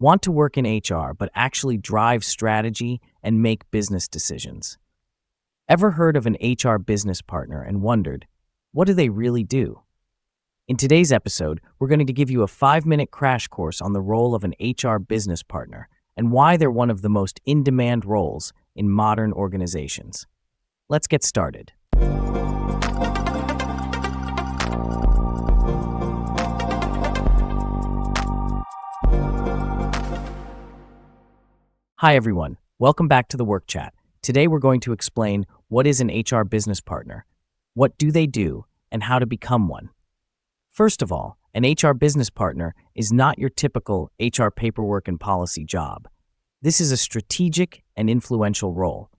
Want to work in HR but actually drive strategy and make business decisions? Ever heard of an HR business partner and wondered, what do they really do? In today's episode, we're going to give you a 5-minute crash course on the role of an HR business partner and why they're one of the most in-demand roles in modern organizations. Let's get started. Hi everyone, welcome back to the Work Chat. Today we're going to explain what is an HR business partner, what do they do, and how to become one. First of all, an HR business partner is not your typical HR paperwork and policy job. This is a strategic and influential role.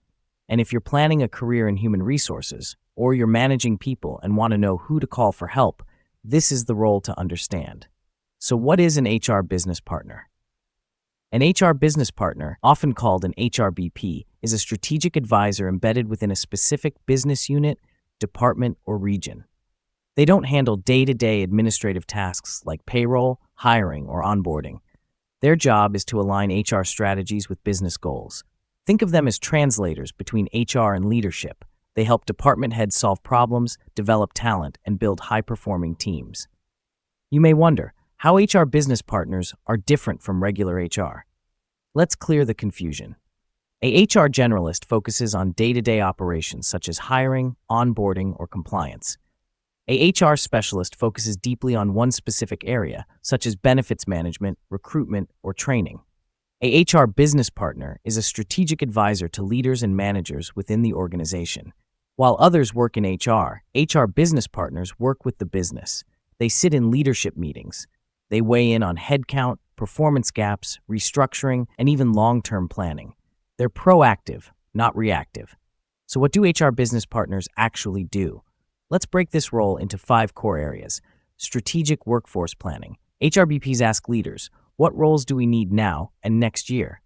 And if you're planning a career in human resources, or you're managing people and want to know who to call for help, this is the role to understand. So what is an HR business partner? An HR business partner, often called an HRBP, is a strategic advisor embedded within a specific business unit, department, or region. They don't handle day-to-day administrative tasks like payroll, hiring, or onboarding. Their job is to align HR strategies with business goals. Think of them as translators between HR and leadership. They help department heads solve problems, develop talent, and build high-performing teams. You may wonder how HR business partners are different from regular HR. Let's clear the confusion. A HR generalist focuses on day-to-day operations such as hiring, onboarding, or compliance. A HR specialist focuses deeply on one specific area, such as benefits management, recruitment, or training. A HR business partner is a strategic advisor to leaders and managers within the organization. While others work in HR business partners work with the business. They sit in leadership meetings. They weigh in on headcount, performance gaps, restructuring, and even long-term planning. They're proactive, not reactive. So what do HR business partners actually do? Let's break this role into 5 core areas. Strategic workforce planning. HRBPs ask leaders, what roles do we need now and next year?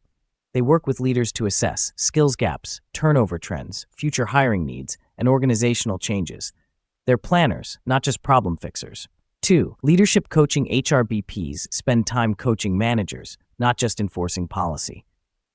They work with leaders to assess skills gaps, turnover trends, future hiring needs, and organizational changes. They're planners, not just problem fixers. 2. Leadership coaching. HRBPs spend time coaching managers, not just enforcing policy.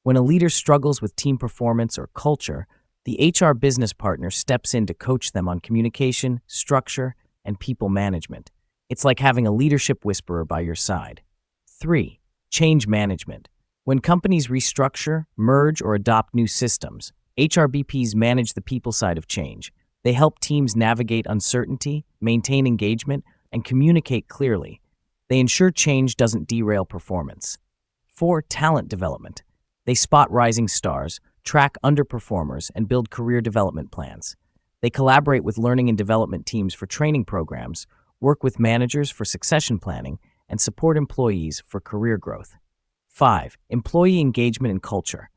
When a leader struggles with team performance or culture, the HR business partner steps in to coach them on communication, structure, and people management. It's like having a leadership whisperer by your side. 3. Change management. When companies restructure, merge, or adopt new systems, HRBPs manage the people side of change. They help teams navigate uncertainty, maintain engagement, and communicate clearly. They ensure change doesn't derail performance. 4. Talent development. They spot rising stars, track underperformers, and build career development plans. They collaborate with learning and development teams for training programs, work with managers for succession planning, and support employees for career growth. 5. Employee engagement and culture.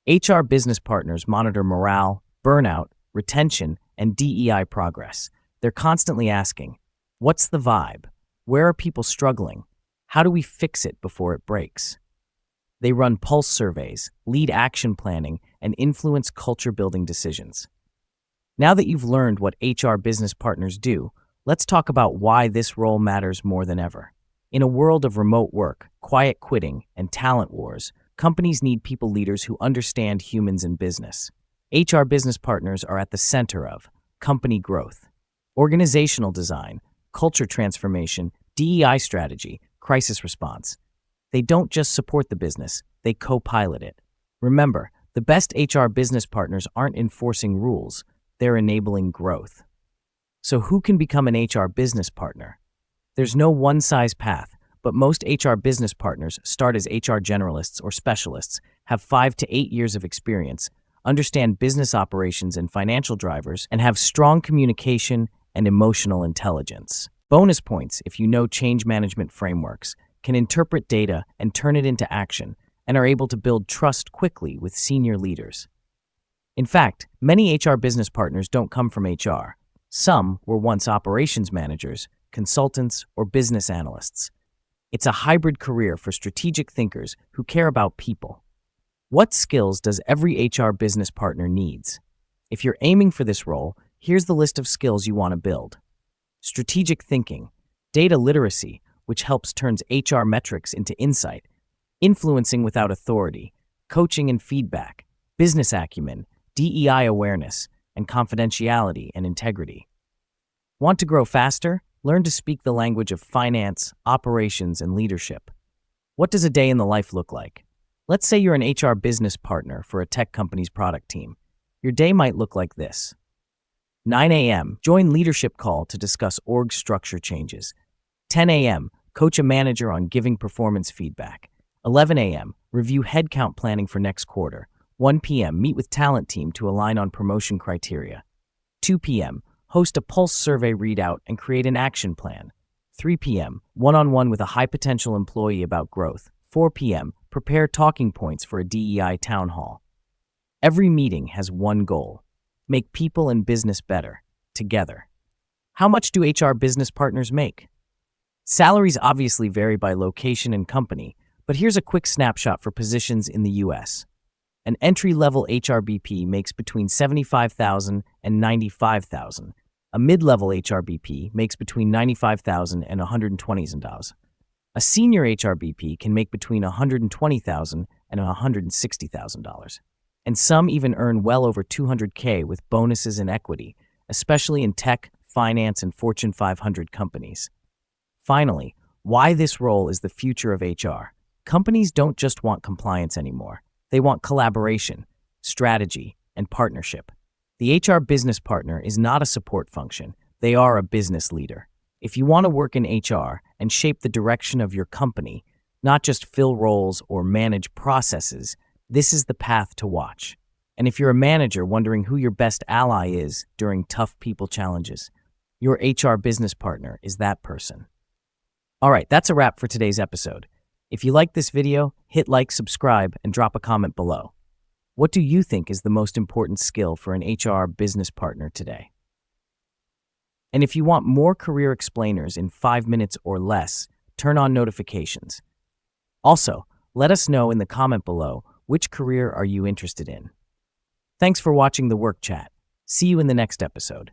HR business partners monitor morale, burnout, retention, and DEI progress. They're constantly asking, what's the vibe? Where are people struggling? How do we fix it before it breaks? They run pulse surveys, lead action planning, and influence culture-building decisions. Now that you've learned what HR business partners do, let's talk about why this role matters more than ever. In a world of remote work, quiet quitting, and talent wars, companies need people leaders who understand humans in business. HR business partners are at the center of company growth, organizational design, culture transformation, DEI strategy, crisis response. They don't just support the business, they co-pilot it. Remember, the best HR business partners aren't enforcing rules, they're enabling growth. So who can become an HR business partner? There's no one-size path, but most HR business partners start as HR generalists or specialists, have 5 to 8 years of experience, understand business operations and financial drivers, and have strong communication and emotional intelligence. Bonus points if you know change management frameworks, can interpret data and turn it into action, and are able to build trust quickly with senior leaders. In fact, many HR business partners don't come from HR. Some were once operations managers, consultants, or business analysts. It's a hybrid career for strategic thinkers who care about people. What skills does every HR business partner needs? If you're aiming for this role, here's the list of skills you want to build. Strategic thinking, data literacy, which helps turns HR metrics into insight, influencing without authority, coaching and feedback, business acumen, DEI awareness, and confidentiality and integrity. Want to grow faster? Learn to speak the language of finance, operations, and leadership. What does a day in the life look like? Let's say you're an HR business partner for a tech company's product team. Your day might look like this. 9 a.m. Join leadership call to discuss org structure changes. 10 a.m. Coach a manager on giving performance feedback. 11 a.m. Review headcount planning for next quarter. 1 p.m. Meet with talent team to align on promotion criteria. 2 p.m. Host a pulse survey readout and create an action plan. 3 p.m. One-on-one with a high-potential employee about growth. 4 p.m. Prepare talking points for a DEI town hall. Every meeting has one goal: make people and business better, together. How much do HR business partners make? Salaries obviously vary by location and company, but here's a quick snapshot for positions in the U.S. An entry-level HRBP makes between $75,000 and $95,000. A mid-level HRBP makes between $95,000 and $120,000. A senior HRBP can make between $120,000 and $160,000. And some even earn well over $200K with bonuses and equity, especially in tech, finance, and Fortune 500 companies. Finally, why this role is the future of HR. Companies don't just want compliance anymore. They want collaboration, strategy, and partnership. The HR business partner is not a support function. They are a business leader. If you want to work in HR and shape the direction of your company, not just fill roles or manage processes, this is the path to watch. And if you're a manager wondering who your best ally is during tough people challenges, your HR business partner is that person. All right, that's a wrap for today's episode. If you liked this video, hit like, subscribe, and drop a comment below. What do you think is the most important skill for an HR business partner today? And if you want more career explainers in 5 minutes or less, turn on notifications. Also, let us know in the comment below, which career are you interested in? Thanks for watching the Work Chat. See you in the next episode.